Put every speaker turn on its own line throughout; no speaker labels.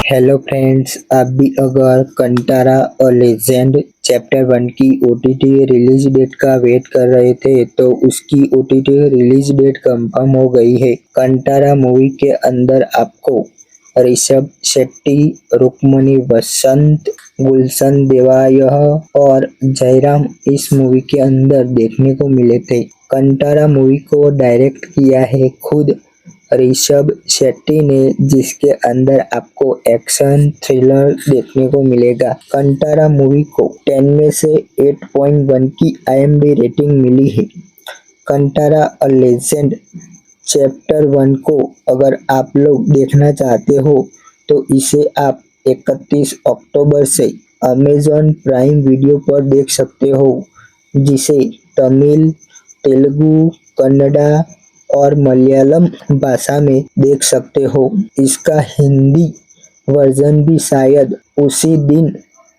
Hello friends, आप भी अगर कंटारा अ लेजेंड चैप्टर 1 की ओटीटी रिलीज डेट का वेट कर रहे थे तो उसकी ओटीटी रिलीज डेट कंफर्म हो गई है। कंटारा मूवी के अंदर आपको ऋषभ शेट्टी, रुक्मणी वसंत, गुलशन देवायह और जयराम इस मूवी के अंदर देखने को मिले थे। कंटारा मूवी को डायरेक्ट किया है खुद ऋषभ शेट्टी ने, जिसके अंदर आपको एक्शन थ्रिलर देखने को मिलेगा। कंटारा मूवी को 10 में से 8.1 की IMDb रेटिंग मिली है। कंटारा अ लेजेंड चैप्टर 1 को अगर आप लोग देखना चाहते हो तो इसे आप 31 अक्टूबर से अमेज़न प्राइम वीडियो पर देख सकते हो, जिसे तमिल, तेलुगु, कन्नड़ा और मलयालम भाषा में देख सकते हो। इसका हिंदी वर्जन भी शायद उसी दिन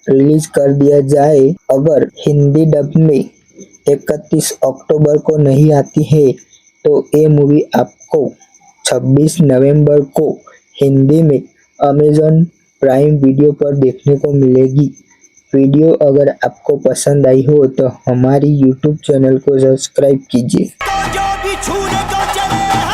रिलीज कर दिया जाए। अगर हिंदी डब में 31 अक्टूबर को नहीं आती है तो ये मूवी आपको 26 नवंबर को हिंदी में अमेज़न प्राइम वीडियो पर देखने को मिलेगी। वीडियो अगर आपको पसंद आई हो तो हमारी यूट्यूब चैनल को सब्सक्राइब कीजिए।
जो भी छूने को चले